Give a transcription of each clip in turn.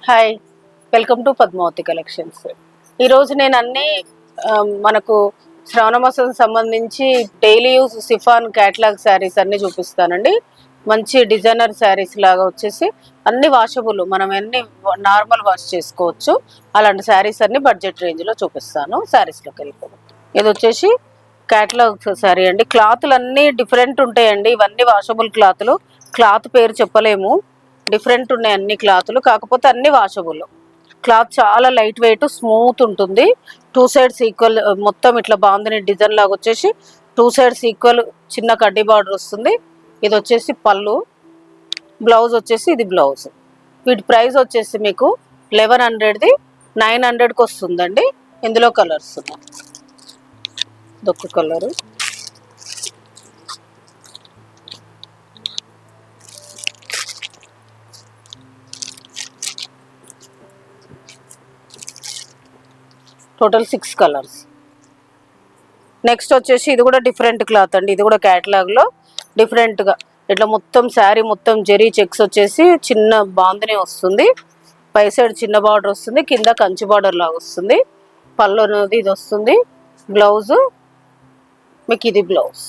Hi, welcome to Padmavathi collections. ఈరోజు నేను అన్ని మనకు శ్రావణ మాసం సంబంధించి daily use chiffon catalogue sarees అన్ని చూపిస్తానండి. మంచి డిజైనర్ శారీస్ లాగా వచ్చేసి అన్ని వాషబుల్, మనం అన్ని నార్మల్ వాష్ చేసుకోవచ్చు. అలాంటి శారీస్ అన్ని బడ్జెట్ రేంజ్లో చూపిస్తాను. శారీస్లోకి వెళ్ళిపోతాం. ఇది వచ్చేసి క్యాటలాగ్ శారీ అండి. క్లాతులు అన్నీ డిఫరెంట్ ఉంటాయండి. ఇవన్నీ వాషబుల్ క్లాతులు. క్లాత్ పేరు చెప్పలేము, డిఫరెంట్ ఉన్నాయి అన్ని క్లాతులు, కాకపోతే అన్ని వాషబుల్. క్లాత్ చాలా లైట్ వెయిట్, స్మూత్ ఉంటుంది. టూ సైడ్స్ ఈక్వల్, మొత్తం ఇట్లా బాగుంది డిజైన్ లాగా వచ్చేసి టూ సైడ్స్ ఈక్వల్ చిన్న కడ్డీ బార్డర్ వస్తుంది. ఇది వచ్చేసి పళ్ళు, బ్లౌజ్ వచ్చేసి ఇది బ్లౌజ్. వీటి ప్రైస్ వచ్చేసి మీకు 1100ది 900కి వస్తుందండి. ఇందులో కలర్స్ ఉన్నాయి. ఇదొక కలరు, టోటల్ 6 కలర్స్. నెక్స్ట్ వచ్చేసి ఇది కూడా డిఫరెంట్ క్లాత్ అండి. ఇది కూడా క్యాటలాగ్లో డిఫరెంట్గా ఇట్లా మొత్తం శారీ మొత్తం జెరీ చెక్స్ వచ్చేసి చిన్న బాందిని వస్తుంది. పై సైడ్ చిన్న బార్డర్ వస్తుంది, కింద కంచి బార్డర్ లాగా వస్తుంది. పళ్ళు అనేది ఇది వస్తుంది. బ్లౌజు మీకు ఇది బ్లౌజ్.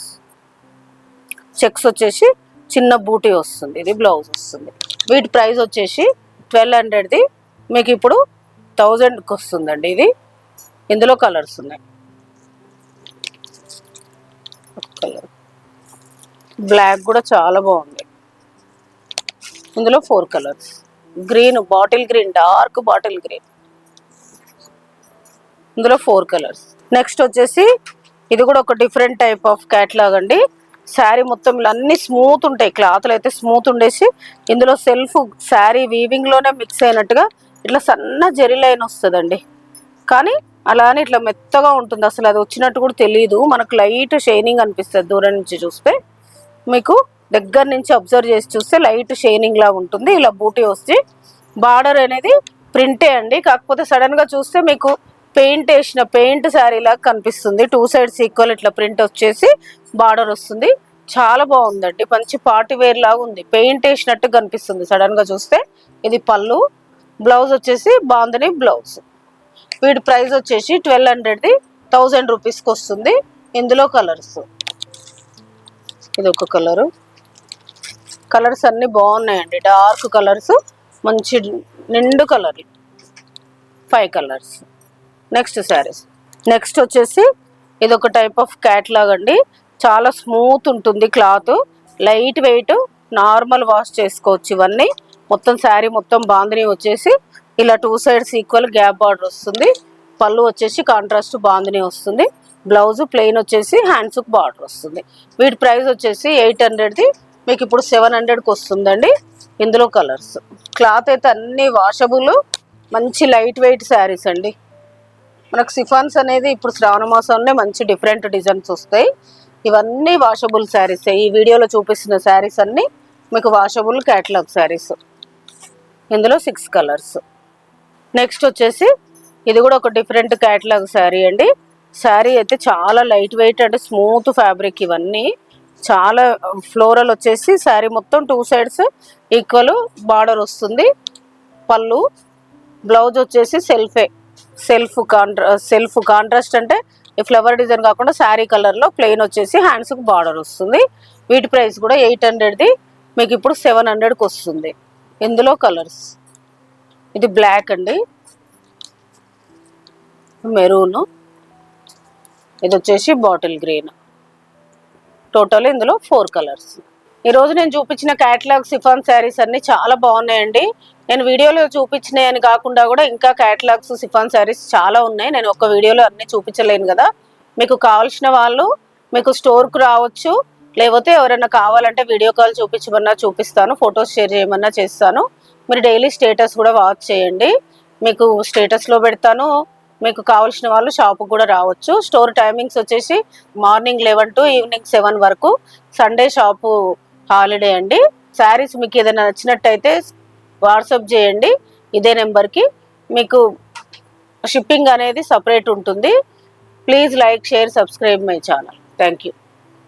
చెక్స్ వచ్చేసి చిన్న బూటీ వస్తుంది. ఇది బ్లౌజ్ వస్తుంది. వీటి ప్రైస్ వచ్చేసి 1200ది మీకు ఇప్పుడు 1000కి వస్తుందండి. ఇది ఇందులో కలర్స్ ఉన్నాయి. కలర్ బ్లాక్ కూడా చాలా బాగుంది. ఇందులో 4 colours. Green, bottle green, dark bottle green, ఇందులో 4 కలర్స్. నెక్స్ట్ వచ్చేసి ఇది కూడా ఒక డిఫరెంట్ టైప్ ఆఫ్ క్యాట్లాగ్ అండి. శారీ మొత్తం ఇలా అన్ని స్మూత్ ఉంటాయి. క్లాత్లు అయితే స్మూత్ ఉండేసి ఇందులో సెల్ఫ్ శారీ వీవింగ్లోనే మిక్స్ అయినట్టుగా ఇట్లా సన్న జెరీ లైన్ వస్తుందండి. కానీ అలానే ఇట్లా మెత్తగా ఉంటుంది. అసలు అది వచ్చినట్టు కూడా తెలియదు. మనకు లైట్ షైనింగ్ అనిపిస్తుంది దూరం నుంచి చూస్తే. మీకు దగ్గర నుంచి అబ్జర్వ్ చేసి చూస్తే లైట్ షైనింగ్ లాగా ఉంటుంది. ఇలా బూటీ వస్తే బార్డర్ అనేది ప్రింటే అండి. కాకపోతే సడన్గా చూస్తే మీకు పెయింట్ వేసిన పెయింట్ శారీ లాగా కనిపిస్తుంది. టూ సైడ్స్ ఈక్వల్ ఇట్లా ప్రింట్ వచ్చేసి బార్డర్ వస్తుంది. చాలా బాగుందండి. మంచి పార్టీ వేర్ లాగా ఉంది. పెయింట్ వేసినట్టు కనిపిస్తుంది సడన్గా చూస్తే. ఇది పళ్ళు, బ్లౌజ్ వచ్చేసి బాందని బ్లౌజ్. వీటి ప్రైస్ వచ్చేసి 1200ది 1000 రూపీస్కి వస్తుంది. ఇందులో కలర్స్, ఇది ఒక కలరు. కలర్స్ అన్నీ బాగున్నాయండి. డార్క్ కలర్స్, మంచి నిండు కలర్లు, 5 కలర్స్. నెక్స్ట్ శారీస్. నెక్స్ట్ వచ్చేసి ఇది ఒక టైప్ ఆఫ్ క్యాట్లాగ్ అండి. చాలా స్మూత్ ఉంటుంది cloth, light weight, normal wash చేసుకోవచ్చు. ఇవన్నీ మొత్తం శారీ మొత్తం బాందిని వచ్చేసి ఇలా two sides equal gap border వస్తుంది. పళ్ళు వచ్చేసి కాంట్రాస్ట్ బాందిని వస్తుంది. బ్లౌజ్ ప్లెయిన్ వచ్చేసి హ్యాండ్స్కి బార్డర్ వస్తుంది. వీటి ప్రైస్ వచ్చేసి 800ది మీకు ఇప్పుడు 700కి వస్తుందండి. ఇందులో కలర్స్. క్లాత్ అయితే అన్ని వాషబుల్, మంచి లైట్ వెయిట్ శారీస్ అండి. మనకు సిఫాన్స్ అనేది ఇప్పుడు శ్రావణ మాసంలో మంచి డిఫరెంట్ డిజైన్స్ వస్తాయి. ఇవన్నీ వాషబుల్ శారీస్. ఈ వీడియోలో చూపిస్తున్న శారీస్ అన్నీ మీకు వాషబుల్ క్యాటలాగ్ శారీస్. ఇందులో 6 కలర్స్. నెక్స్ట్ వచ్చేసి ఇది కూడా ఒక డిఫరెంట్ క్యాటలాగ్ శారీ అండి. శారీ అయితే చాలా light weight and smooth fabric. ఇవన్నీ చాలా ఫ్లోరల్ వచ్చేసి శారీ మొత్తం టూ సైడ్స్ ఈక్వల్ బార్డర్ వస్తుంది. పళ్ళు, బ్లౌజ్ వచ్చేసి సెల్ఫ్ కాంట్రాస్ట్ అంటే ఈ ఫ్లవర్ డిజైన్ కాకుండా శారీ కలర్లో ప్లెయిన్ వచ్చేసి హ్యాండ్స్కి బార్డర్ వస్తుంది. వీటి ప్రైస్ కూడా 800ది మీకు ఇప్పుడు 700కి వస్తుంది. ఇందులో కలర్స్. ఇది బ్లాక్ అండి, మెరూన్, ఇది వచ్చేసి బాటిల్ గ్రీన్. టోటల్ ఇందులో 4 కలర్స్. ఈరోజు నేను చూపించిన క్యాటలాగ్ సిఫాన్ శారీస్ అన్నీ చాలా బాగున్నాయండి. నేను వీడియోలో చూపించినాయని కాకుండా కూడా ఇంకా క్యాటలాగ్స్ సిఫాన్ శారీస్ చాలా ఉన్నాయి. నేను ఒక వీడియోలో అన్నీ చూపించలేను కదా. మీకు కావాల్సిన వాళ్ళు మీకు స్టోర్కు రావచ్చు, లేకపోతే ఎవరైనా కావాలంటే వీడియో కాల్ చూపించమన్నా చూపిస్తాను, ఫొటోస్ షేర్ చేయమన్నా చేస్తాను. మీరు డైలీ స్టేటస్ కూడా వాచ్ చేయండి, మీకు స్టేటస్లో పెడతాను. మీకు కావాల్సిన వాళ్ళు షాపుకు కూడా రావచ్చు. స్టోర్ టైమింగ్స్ వచ్చేసి మార్నింగ్ 11 to ఈవినింగ్ 7 వరకు. సండే షాపు హాలిడే అండి. శారీస్ మీకు ఏదైనా నచ్చినట్టయితే వాట్సాప్ చేయండి ఇదే నెంబర్కి. మీకు షిప్పింగ్ అనేది సపరేట్ ఉంటుంది. Please like, share, subscribe my channel. Thank you.